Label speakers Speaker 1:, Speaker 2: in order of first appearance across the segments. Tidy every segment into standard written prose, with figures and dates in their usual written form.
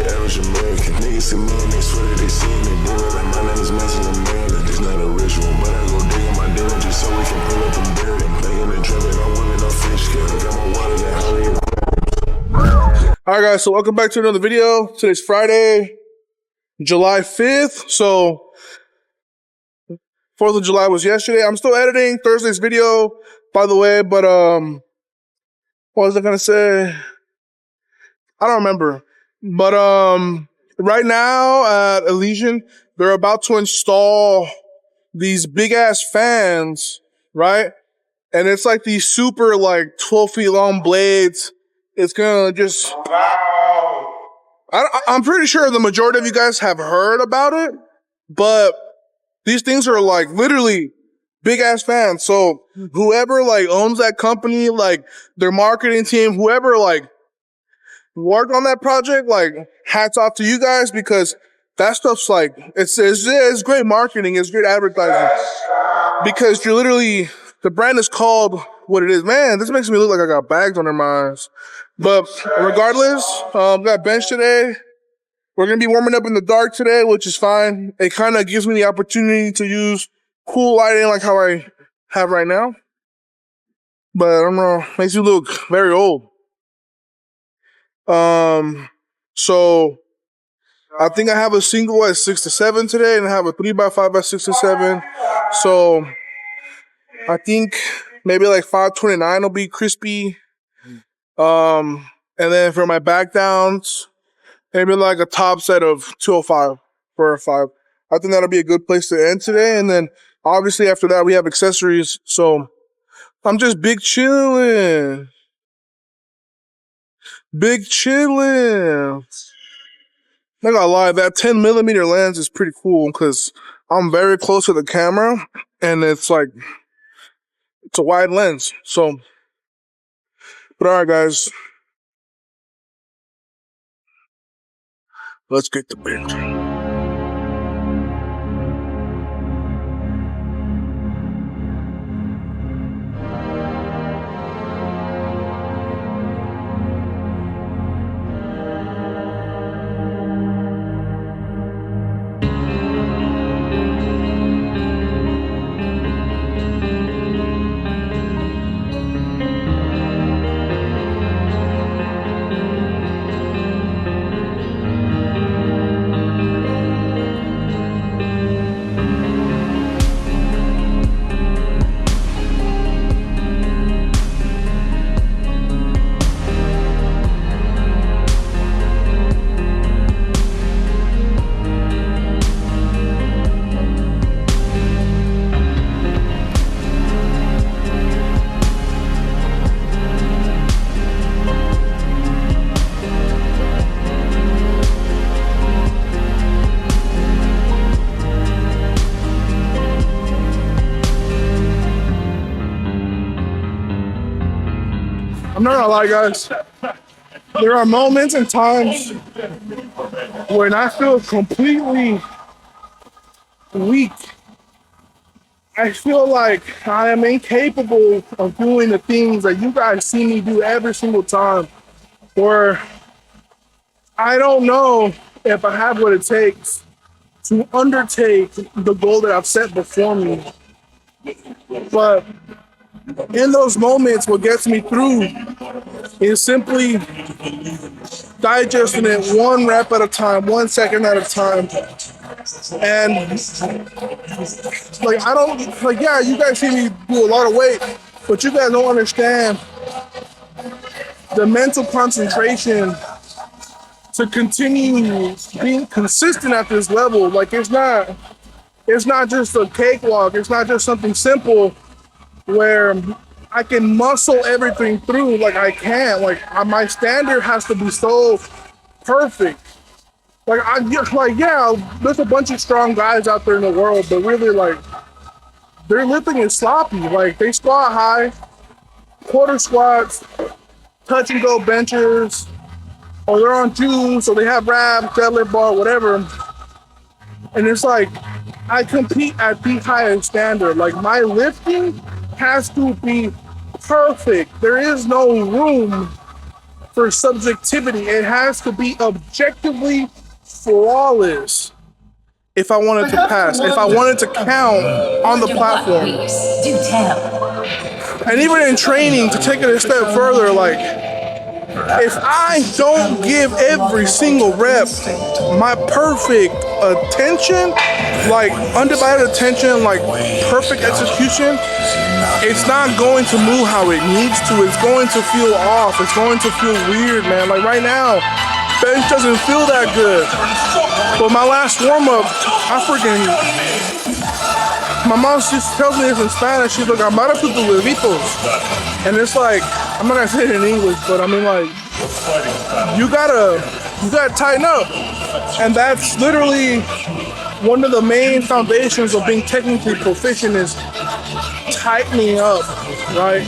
Speaker 1: average American. Niggas see me and they swear that they see and they do it. Like my name is Mason America. This not a ritual, but I go dig in my deal just so we can pull up and bury them. Playing the drum and I'm willing no fish scale. Got my water that Hollywood.
Speaker 2: Alright guys, so welcome back to another video. Today's Friday, July 5th. So 4th of July was yesterday. I'm still editing Thursday's video, by the way, but what was I gonna say? I don't remember. But right now at Elysian, they're about to install these big ass fans, right? And it's like these super like 12 feet long blades. It's gonna just, I'm pretty sure the majority of you guys have heard about it, but these things are like literally big ass fans. So whoever like owns that company, like their marketing team, whoever like worked on that project, like hats off to you guys, because that stuff's like, it's great marketing. It's great advertising, because you're literally, the brand is called what it is. Man, this makes me look like I got bags under my eyes. But regardless, got bench today. We're going to be warming up in the dark today, which is fine. It kind of gives me the opportunity to use cool lighting like how I have right now. But I don't know, makes you look very old. So I think I have a single at 6 to 7 today, and I have a 3x5 at 6 to 7. So I think maybe like 529 will be crispy. And then for my back downs, maybe like a top set of 205 for a 5. I think that'll be a good place to end today. And then obviously after that, we have accessories. So I'm just big chilling. Big chillin'. Not gonna lie, that 10mm lens is pretty cool because I'm very close to the camera and it's like, it's a wide lens. So, but alright guys, let's get the bench. I'm not gonna lie, guys. There are moments and times when I feel completely weak. I feel like I am incapable of doing the things that you guys see me do every single time. Or I don't know if I have what it takes to undertake the goal that I've set before me. But in those moments, what gets me through is simply digesting it 1 rep at a time, 1 second at a time. And like, I don't, like, yeah, you guys see me do a lot of weight, but you guys don't understand the mental concentration to continue being consistent at this level. Like, it's not just a cakewalk. It's not just something simple where I can muscle everything through. Like, I can't. Like, my standard has to be so perfect. Like, yeah, there's a bunch of strong guys out there in the world, but really, like, their lifting is sloppy. Like, they squat high, quarter squats, touch and go benches, or they're on twos, so they have wraps, deadlift bar, whatever. And it's like, I compete at the highest standard. Like, my lifting has to be perfect. There is no room for subjectivity. It has to be objectively flawless if I wanted to pass, if I wanted to count on the platform. And even in training, to take it a step further, like, if I don't give every single rep my perfect attention, like undivided attention, like perfect execution, it's not going to move how it needs to. It's going to feel off. It's going to feel weird, man. Like right now, bench doesn't feel that good. But my last warm-up, my mom just tells me this in Spanish. She's like, "Amara tus huevitos," and it's like, I'm not gonna say it in English, but I mean, like, you gotta tighten up, and that's literally one of the main foundations of being technically proficient is tightening up, right?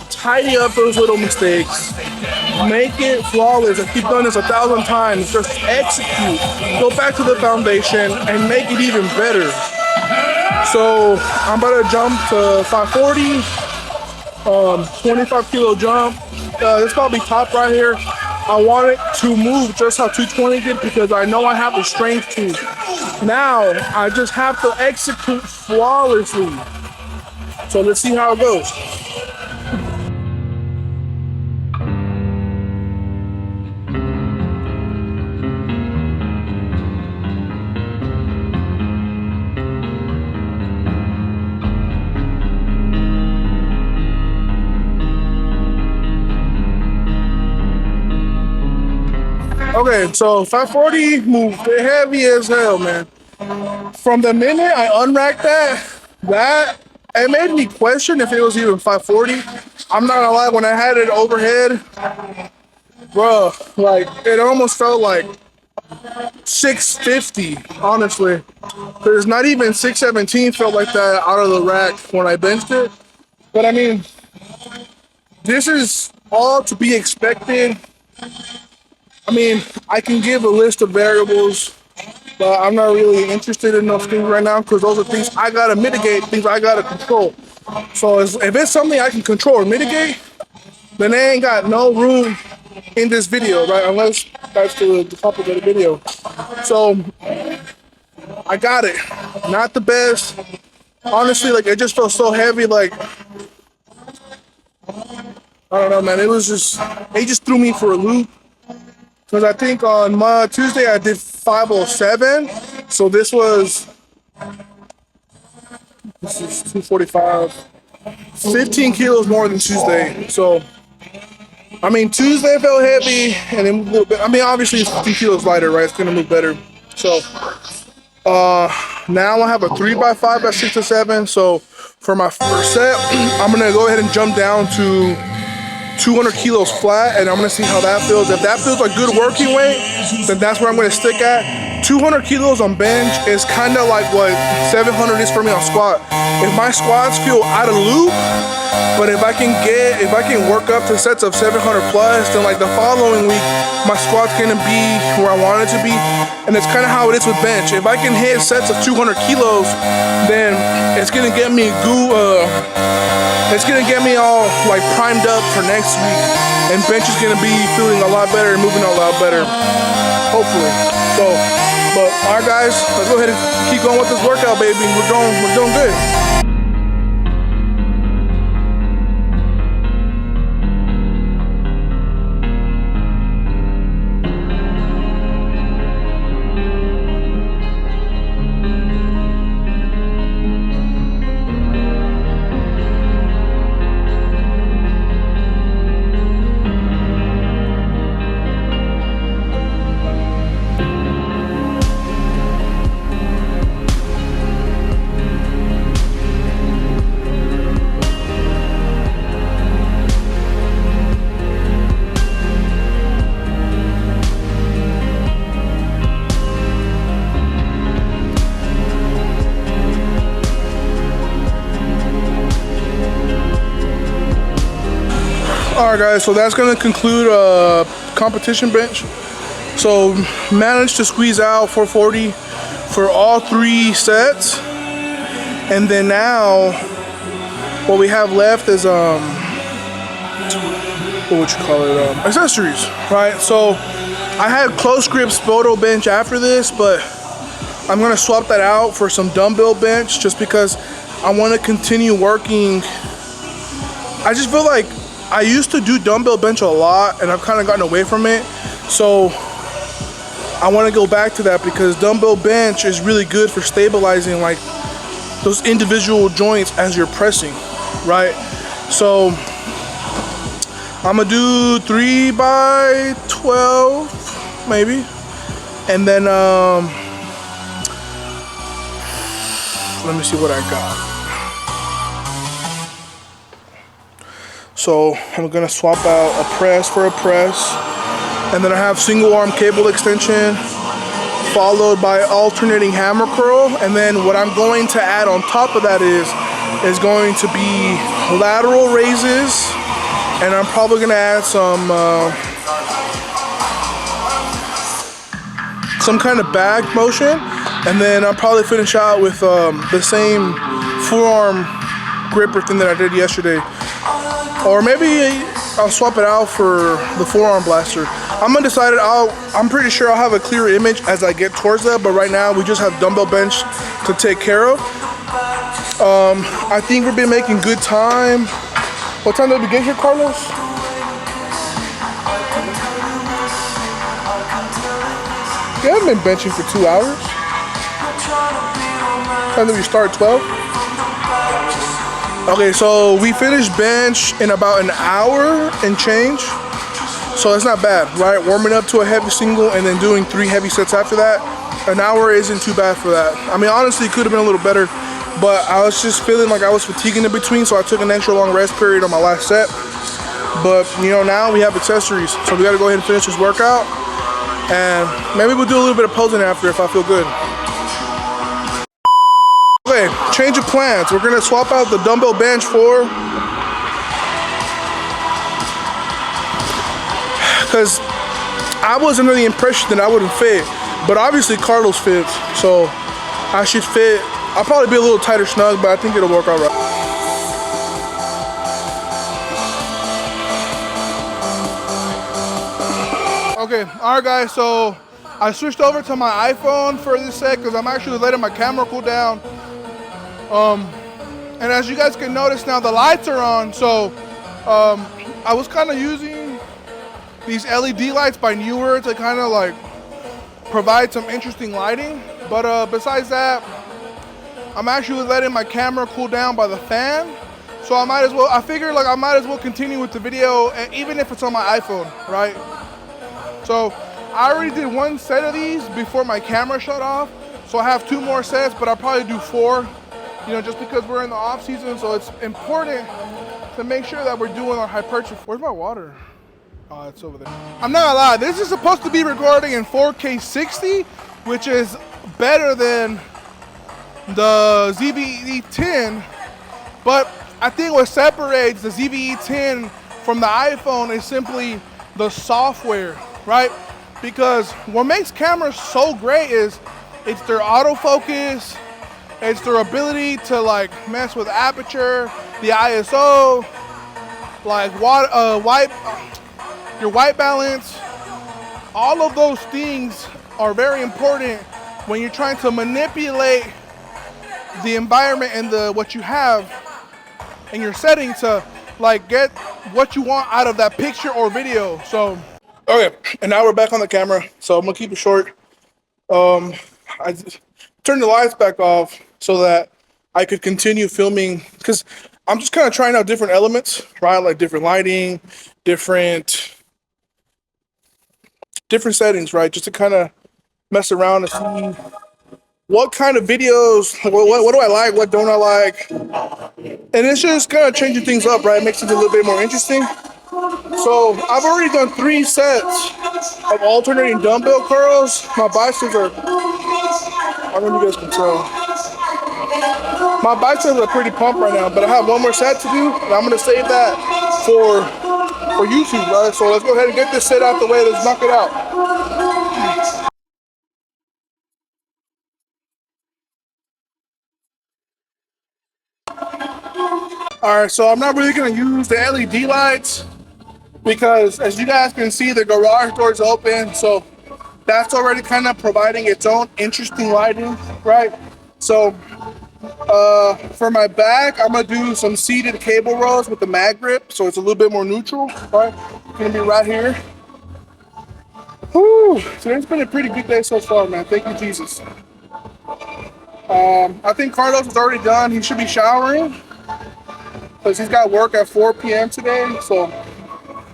Speaker 2: Tidy up those little mistakes. Make it flawless. I keep doing this 1,000 times. Just execute. Go back to the foundation and make it even better. So I'm about to jump to 540, 25 kilo jump. This probably top right here. I want it to move just how 220 did because I know I have the strength to. Now I just have to execute flawlessly. So let's see how it goes. Okay, so 540 moved heavy as hell, man. From the minute I unracked that it made me question if it was even 540. I'm not gonna lie, when I had it overhead, bro, like it almost felt like 650, honestly. There's not even 617 felt like that out of the rack when I benched it. But I mean, this is all to be expected. I mean, I can give a list of variables, but I'm not really interested in those things right now because those are things I gotta mitigate, things I gotta control. So if it's something I can control or mitigate, then they ain't got no room in this video, right? Unless that's the topic of the video. So I got it. Not the best. Honestly, like it just felt so heavy, like I don't know, man. It just threw me for a loop. Because I think on my Tuesday I did 507, so this is 245, 15 kilos more than Tuesday. So, I mean, Tuesday felt heavy, and then a little bit. I mean, obviously it's 15 kilos lighter, right? It's gonna move better. So, now I have a 3x5 at 6 to 7. So, for my first set, I'm gonna go ahead and jump down to 200 kilos flat, and I'm gonna see how that feels. If that feels like good working weight, then that's where I'm gonna stick at. 200 kilos on bench is kind of like what 700 is for me on squat. If my squats feel out of loop, but if I can work up to sets of 700 plus, then like the following week, my squat's gonna be where I want it to be. And it's kind of how it is with bench. If I can hit sets of 200 kilos, then it's gonna get me all like primed up for next week. And bench is gonna be feeling a lot better and moving a lot better, hopefully. So, but all right, guys, let's go ahead and keep going with this workout, baby. We're doing good. Alright guys, so that's going to conclude competition bench. So managed to squeeze out 440 for all 3 sets. And then now what we have left is what would you call it, accessories, right? So I had close grip Spoto bench after this, but I'm gonna swap that out for some dumbbell bench just because I want to continue working. I just feel like I used to do dumbbell bench a lot and I've kind of gotten away from it. So I want to go back to that because dumbbell bench is really good for stabilizing like those individual joints as you're pressing, right? So I'm gonna do 3x12 maybe, and then let me see what I got. So I'm gonna swap out a press for a press, and then I have single arm cable extension followed by alternating hammer curl, and then what I'm going to add on top of that is going to be lateral raises, and I'm probably gonna add some kind of back motion, and then I'll probably finish out with the same forearm gripper thing that I did yesterday. Or maybe I'll swap it out for the forearm blaster. I'm undecided. I'm pretty sure I'll have a clearer image as I get towards that, but right now we just have dumbbell bench to take care of. I think we've been making good time. What time did we get here, Carlos? We haven't been benching for 2 hours. Time did we start, 12? Okay, so we finished bench in about an hour and change. So that's not bad, right? Warming up to a heavy single and then doing 3 heavy sets after that. An hour isn't too bad for that. I mean, honestly, it could have been a little better, but I was just feeling like I was fatiguing in between, so I took an extra long rest period on my last set. But, you know, now we have accessories, so we gotta go ahead and finish this workout. And maybe we'll do a little bit of posing after if I feel good. Okay, change of plans. We're gonna swap out the dumbbell bench for, because I was under the impression that I wouldn't fit, but obviously Carlos fits, so I should fit. I'll probably be a little tighter snug, but I think it'll work out right. Okay, all right guys, so I switched over to my iPhone for this set because I'm actually letting my camera cool down. And as you guys can notice now, the lights are on, so I was kind of using these LED lights by Newer to kind of like provide some interesting lighting, but besides that, I'm actually letting my camera cool down by the fan, so I figured like I might as well continue with the video, even if it's on my iPhone, right? So I already did 1 set of these before my camera shut off, so I have 2 more sets, but I'll probably do 4, you know, just because we're in the off season, so it's important to make sure that we're doing our hypertrophy. Where's my water? Oh, it's over there. I'm not gonna lie, this is supposed to be recording in 4K 60, which is better than the ZVE10, but I think what separates the ZVE10 from the iPhone is simply the software, right? Because what makes cameras so great is it's their autofocus, it's their ability to like mess with aperture, the ISO, like your white balance. All of those things are very important when you're trying to manipulate the environment and what you have in your setting to like get what you want out of that picture or video. So okay, and now we're back on the camera, so I'm gonna keep it short. I turned the lights back off so that I could continue filming, because I'm just kind of trying out different elements, right? Like different lighting, different settings, right? Just to kind of mess around and see what kind of videos, what do I like, what don't I like, and it's just kind of changing things up, right? It makes it a little bit more interesting. So I've already done 3 sets of alternating dumbbell curls. My biceps are, I don't know if you guys can tell, my biceps are pretty pumped right now, but I have 1 more set to do, and I'm gonna save that for YouTube, right? So let's go ahead and get this set out the way. Let's knock it out. All right, so I'm not really gonna use the LED lights because as you guys can see, the garage door's open, so that's already kind of providing its own interesting lighting, right? So for my back, I'm gonna do some seated cable rows with the mag grip, so it's a little bit more neutral, right? It's gonna be right here. Whew, today's been a pretty good day so far, man. Thank you, Jesus. I think Carlos is already done. He should be showering because he's got work at 4 p.m. today. So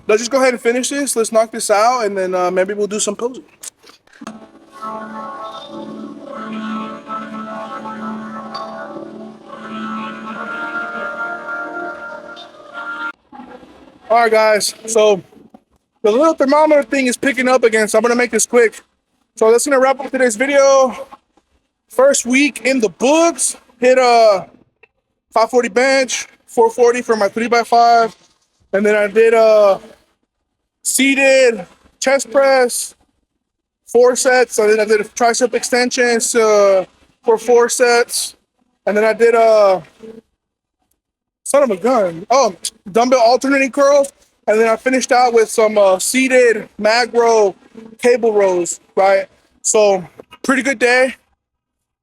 Speaker 2: let's just go ahead and finish this. Let's knock this out, and then maybe we'll do some posing. All right, guys. So the little thermometer thing is picking up again, so I'm gonna make this quick. So that's gonna wrap up today's video. First week in the books. Hit a 540 bench, 440 for my 3x5, and then I did a seated chest press, 4 sets. And then I did a tricep extensions for 4 sets, and then I did a son of a gun. Oh, dumbbell alternating curls. And then I finished out with some seated mag row cable rows, right? So pretty good day.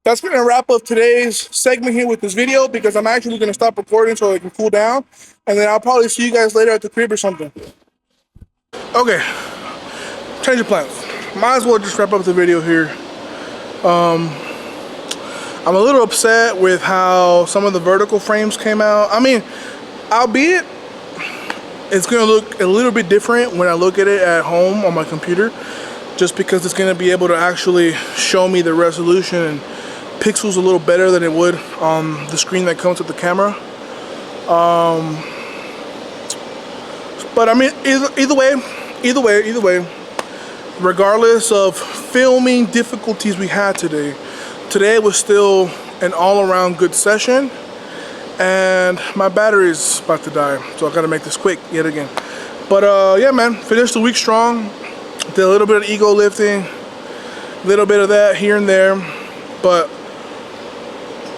Speaker 2: That's gonna wrap up today's segment here with this video because I'm actually gonna stop recording so it can cool down. And then I'll probably see you guys later at the crib or something. Okay, change of plans. Might as well just wrap up the video here. I'm a little upset with how some of the vertical frames came out. I mean, albeit it's gonna look a little bit different when I look at it at home on my computer, just because it's gonna be able to actually show me the resolution and pixels a little better than it would on the screen that comes with the camera. But I mean, either way, regardless of filming difficulties we had today was still an all-around good session, and my battery is about to die, so I gotta make this quick yet again. But yeah, man, finished the week strong. Did a little bit of ego lifting, a little bit of that here and there, but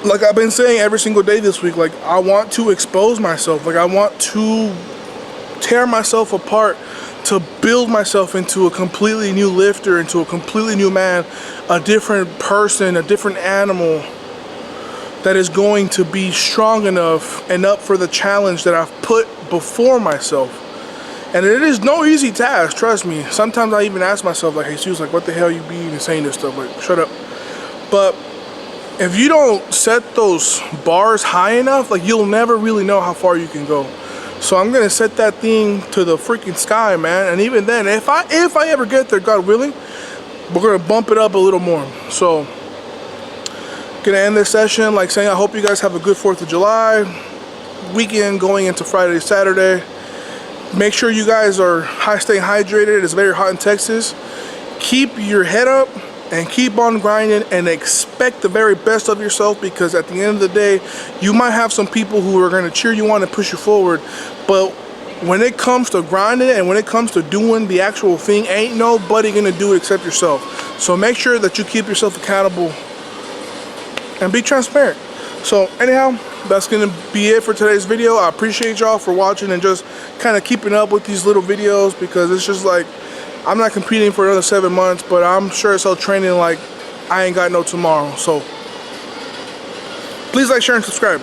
Speaker 2: like I've been saying every single day this week, like I want to expose myself, like I want to tear myself apart to build myself into a completely new lifter, into a completely new man, a different person, a different animal that is going to be strong enough and up for the challenge that I've put before myself. And it is no easy task, trust me. Sometimes I even ask myself, like, hey, Jesus, like, what the hell you be even saying this stuff? Like, shut up. But if you don't set those bars high enough, like, you'll never really know how far you can go. So I'm gonna set that thing to the freaking sky, man. And even then, if I ever get there, God willing, we're gonna bump it up a little more. So, gonna end this session like saying I hope you guys have a good 4th of July weekend going into Friday, Saturday. Make sure you guys are staying hydrated. It's very hot in Texas. Keep your head up and keep on grinding and expect the very best of yourself, because at the end of the day, you might have some people who are going to cheer you on and push you forward, but when it comes to grinding and when it comes to doing the actual thing, ain't nobody going to do it except yourself. So make sure that you keep yourself accountable and be transparent. So anyhow, that's going to be it for today's video. I appreciate y'all for watching and just kind of keeping up with these little videos, because it's just like, I'm not competing for another 7 months, but I'm sure it's all training like I ain't got no tomorrow. So please like, share, and subscribe.